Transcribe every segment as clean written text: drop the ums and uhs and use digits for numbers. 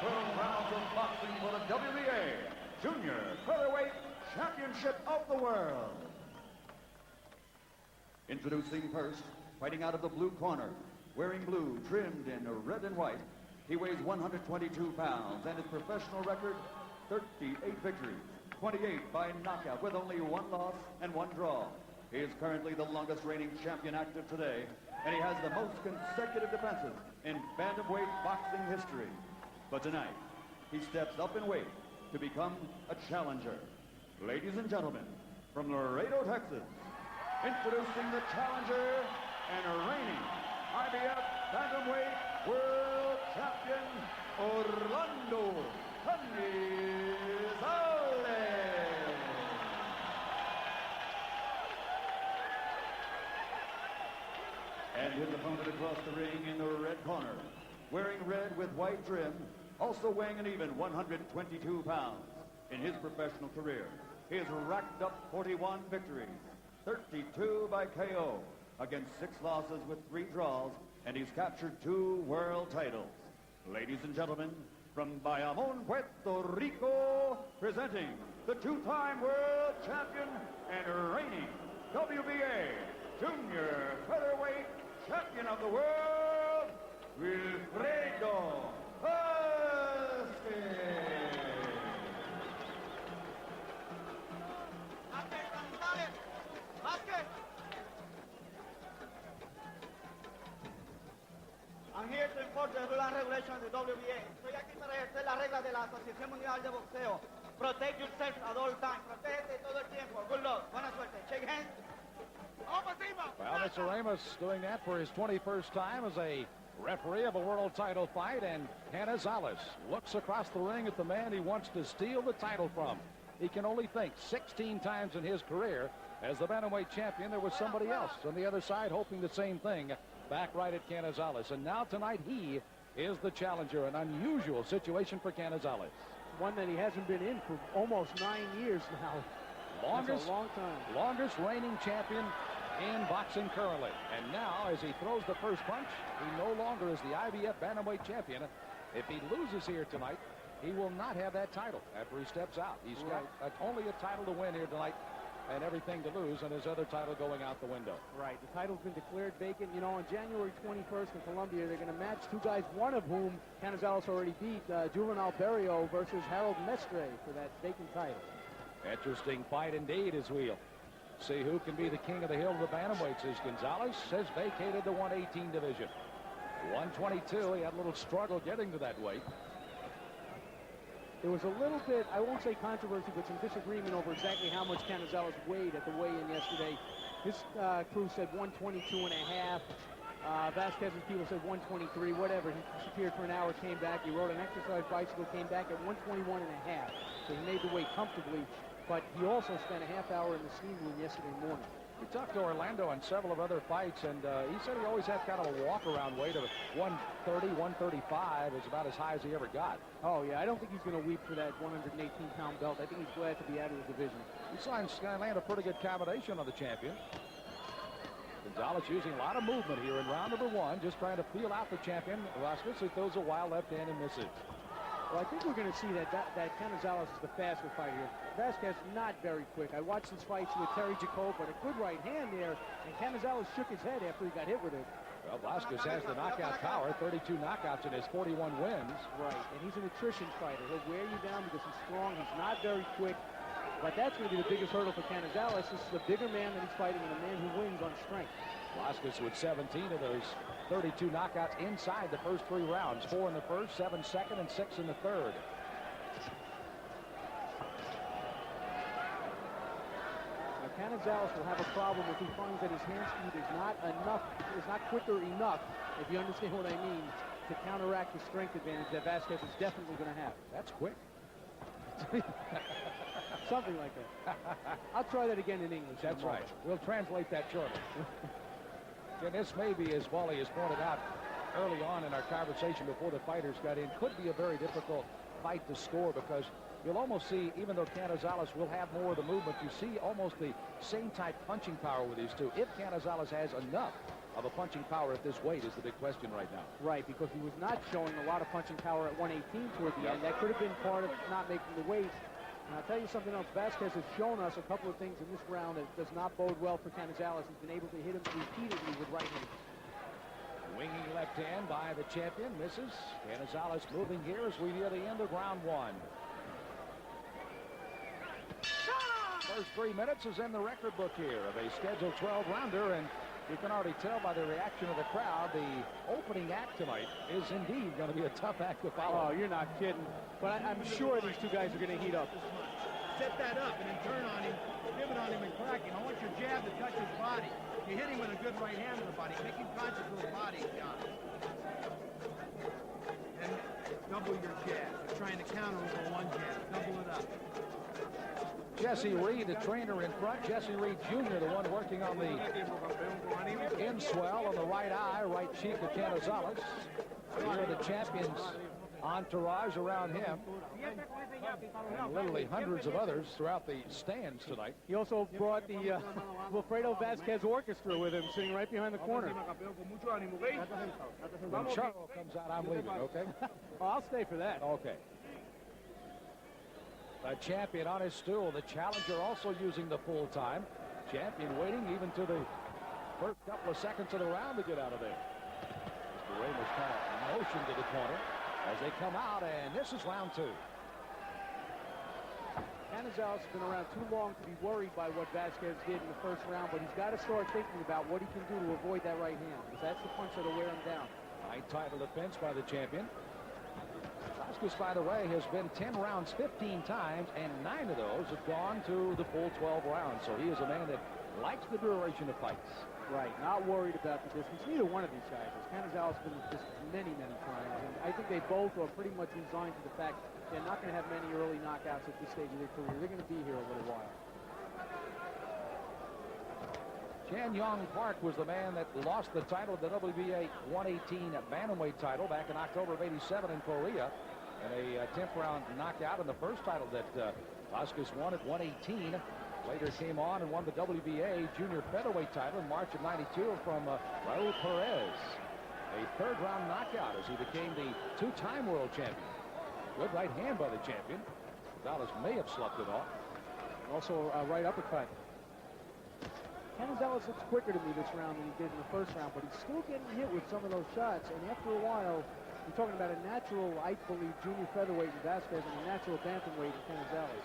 12 rounds of boxing for the WBA Junior Featherweight Championship of the World. Introducing first, fighting out of the blue corner, wearing blue trimmed in red and white. He weighs 122 pounds and his professional record, 38 victories, 28 by knockout with only one loss and one draw. He is currently the longest reigning champion active today, and he has the most consecutive defenses in bantamweight boxing history. But tonight, he steps up in weight to become a challenger. Ladies and gentlemen, from Laredo, Texas, introducing the challenger and reigning IBF bantamweight world champion, Orlando Canizales. And his opponent across the ring in the red corner, wearing red with white trim, also weighing an even 122 pounds. In his professional career, he has racked up 41 victories, 32 by KO, against 6 losses with 3 draws, and he's captured 2 world titles. Ladies and gentlemen, from Bayamon, Puerto Rico, presenting the 2-time world champion and reigning WBA Junior Featherweight Champion of the World, Wilfredo Vasquez. Vasquez. I'm here to enforce the rule and regulation of the WBA. Estoy aquí para ejercer las reglas de la Asociación Mundial de Boxeo. Protect yourself at all times. Protégete todo el tiempo. Good luck. Buena suerte. Shake hands. Well, Mr. Ramos doing that for his 21st time as a referee of a world title fight, and Canizales looks across the ring at the man he wants to steal the title from. He can only think 16 times in his career as the bantamweight champion there was somebody else on the other side hoping the same thing back right at Canizales. And now tonight he is the challenger. An unusual situation for Canizales. One that he hasn't been in for almost 9 years now. That's a long time. Longest reigning champion in boxing currently. And now, as he throws the first punch, he no longer is the IBF bantamweight champion. If he loses here tonight, he will not have that title after he steps out. He's got only a title to win here tonight and everything to lose, and his other title going out the window. Right. The title's been declared vacant. You know, on January 21st in Colombia, they're going to match 2 guys, one of whom Canizales already beat, Juvenal Berrio versus Harold Mestre for that vacant title. Interesting fight indeed as we'll see who can be the king of the hill of the bantamweights, as Gonzalez has vacated the 118 division. 122, he had a little struggle getting to that weight. There was a little bit, I won't say controversy, but some disagreement over exactly how much Canizales weighed at the weigh-in yesterday. His crew said 122 and a half. Vasquez's people said 123, whatever. He disappeared for an hour, came back. He rode an exercise bicycle, came back at 121 and a half. So he made the weight comfortably, but he also spent a half hour in the steam room yesterday morning. We talked to Orlando on several of other fights, and he said he always had kind of a walk-around weight of 130, 135 is about as high as he ever got. Oh, yeah, I don't think he's going to weep for that 118-pound belt. I think he's glad to be out of the division. We saw him land a pretty good combination on the champion. Gonzalez using a lot of movement here in round number 1, just trying to feel out the champion. Vasquez, who throws a wild left hand and misses. Well, I think we're going to see that Canizales is the faster fighter. Vasquez not very quick. I watched his fights with Terry Jacob, but a good right hand there, and Canizales shook his head after he got hit with it. Well, Vasquez has the knockout power, 32 knockouts in his 41 wins. Right, and he's an attrition fighter. He'll wear you down because he's strong. He's not very quick, but that's going to be the biggest hurdle for Canizales. This is a bigger man that he's fighting and a man who wins on strength. Vasquez with 17 of those 32 knockouts inside the first 3 rounds. 4 in the first, 7 second, and 6 in the third. Now Canizales will have a problem if he finds that his hand speed is not quicker enough, if you understand what I mean, to counteract the strength advantage that Vasquez is definitely going to have. That's quick. Something like that. I'll try that again in English. That's right. We'll translate that shortly. And this may be, as Wally has pointed out early on in our conversation before the fighters got in, could be a very difficult fight to score, because you'll almost see, even though Canizales will have more of the movement, you see almost the same type punching power with these two. If Canizales has enough of a punching power at this weight is the big question right now. Right, because he was not showing a lot of punching power at 118 toward the end. That could have been part of not making the weight. And I'll tell you something else. Vasquez has shown us a couple of things in this round that does not bode well for Canizales. He's been able to hit him repeatedly with right hand. Winging left hand by the champion, misses. Canizales moving here as we near the end of round one. First 3 minutes is in the record book here of a scheduled 12-rounder, and you can already tell by the reaction of the crowd, the opening act tonight is indeed going to be a tough act to follow. Oh, you're not kidding. But I'm sure these two guys are going to heat up. Set that up and then turn on him, pivot on him and crack him. I want your jab to touch his body. You hit him with a good right hand to the body. Make him conscious of his body, John. And double your jab. You're trying to counter over one jab. Double it up. Jesse Reed, the trainer in front. Jesse Reed Jr., the one working on the inswell on the right eye, right cheek of Canizales. These are the champion's entourage around him. And literally hundreds of others throughout the stands tonight. He also brought the Wilfredo Vasquez Orchestra with him, sitting right behind the corner. When Charlo comes out, I'm leaving, okay? Oh, I'll stay for that. Okay. The champion on his stool. The challenger also using the full time. Champion waiting even to the first couple of seconds of the round to get out of there. Mr. Ramos kind of motion to the corner as they come out, and this is round two. Canizales has been around too long to be worried by what Vasquez did in the first round, but he's got to start thinking about what he can do to avoid that right hand, because that's the punch that'll wear him down. High title defense by the champion. Vasquez, by the way, has been 10 rounds 15 times, and 9 of those have gone to the full 12 rounds. So he is a man that likes the duration of fights. Right, not worried about the distance. Neither one of these guys is. Canizales has been in this many, many times, and I think they both are pretty much resigned to the fact they're not going to have many early knockouts at this stage of their career. They're going to be here a little while. Chan Yong Park was the man that lost the title of the WBA 118 bantamweight title back in October of '87 in Korea. And a 10th round knockout in the first title that Vasquez won at 118. Later came on and won the WBA junior featherweight title in March of '92 from Raul Perez. A third round knockout as he became the two-time world champion. Good right hand by the champion. Gonzalez may have slept it off. Also a right uppercut. Canizales looks quicker to me this round than he did in the first round, but he's still getting hit with some of those shots. And after a while, you're talking about a natural, I believe, junior featherweight in Vasquez and a natural bantamweight in Canizales.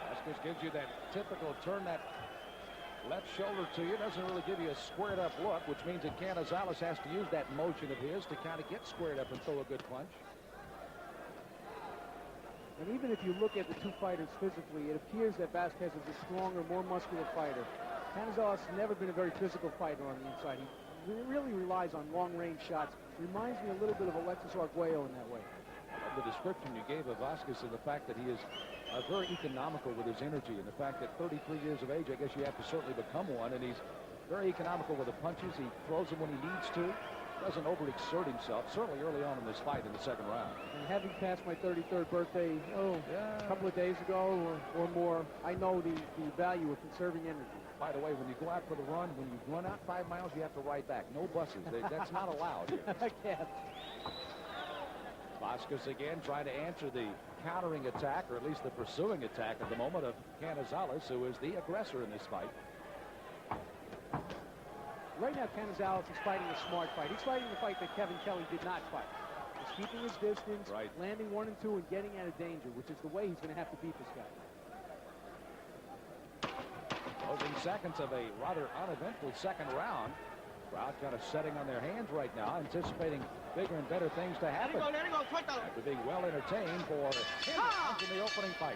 Vasquez gives you that typical turn that left shoulder to you. Doesn't really give you a squared up look, which means that Canizales has to use that motion of his to kind of get squared up and throw a good punch. And even if you look at the two fighters physically, it appears that Vasquez is a stronger, more muscular fighter. Canizales has never been a very physical fighter on the inside. He really relies on long-range shots. Reminds me a little bit of Alexis Arguello in that way. The description you gave of Vasquez and the fact that he is very economical with his energy, and the fact that 33 years of age, I guess you have to certainly become one, and he's very economical with the punches. He throws them when he needs to. Doesn't overexert himself, certainly early on in this fight in the second round. And having passed my 33rd birthday, a couple of days ago or more, I know the value of conserving energy. By the way, when you go out for the run, when you run out 5 miles, you have to ride back. No buses. That's not allowed here. I can't. Vasquez again trying to answer the countering attack, or at least the pursuing attack at the moment of Canizales, who is the aggressor in this fight. Right now, Canizales is fighting a smart fight. He's fighting the fight that Kevin Kelly did not fight. He's keeping his distance, landing 1 and 2, and getting out of danger, which is the way he's going to have to beat this guy. Closing seconds of a rather uneventful second round. Crowd kind of setting on their hands right now, anticipating bigger and better things to happen. After being well entertained for 10 rounds in the opening fight.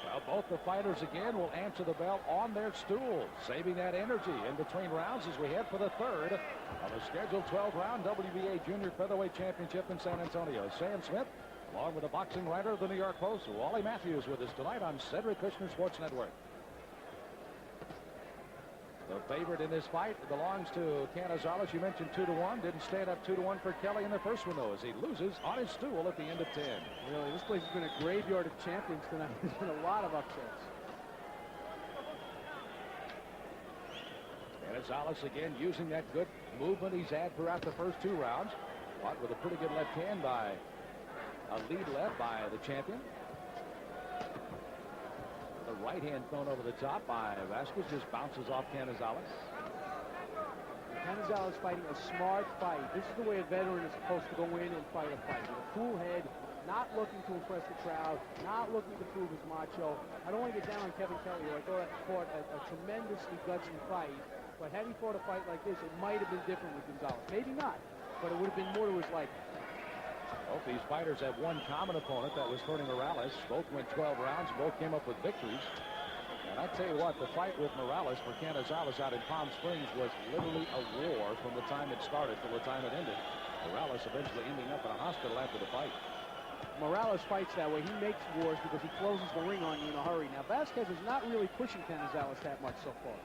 Well, both the fighters again will answer the bell on their stools, saving that energy in between rounds as we head for the third of a scheduled 12-round WBA Junior Featherweight Championship in San Antonio. Sam Smith, along with the boxing writer of the New York Post, Wally Matthews, with us tonight on Cedric Kushner Sports Network. The favorite in this fight belongs to Canizales. You mentioned 2-1. Didn't stand up 2-1 for Kelly in the first one, though, as he loses on his stool at the end of 10. Really, this place has been a graveyard of champions tonight. There's been a lot of upsets. Canizales again using that good movement he's had throughout the first 2 rounds. Fought with a pretty good left hand by a lead left by the champion. The right hand thrown over the top by Vasquez just bounces off Canizales. Canizales fighting a smart fight. This is the way a veteran is supposed to go in and fight a fight. With a cool head, not looking to impress the crowd, not looking to prove his macho. I don't want to get down on Kevin Kelly, who I thought fought a tremendously gutsy fight. But had he fought a fight like this, it might have been different with Gonzalez. Maybe not, but it would have been more to his liking. Both these fighters have one common opponent. That was Tony Morales. Both went 12 rounds. Both came up with victories. And I tell you what, the fight with Morales for Canizales out in Palm Springs was literally a war from the time it started till the time it ended. Morales eventually ending up in a hospital after the fight. Morales fights that way. He makes wars because he closes the ring on you in a hurry. Now, Vasquez is not really pushing Canizales that much so far.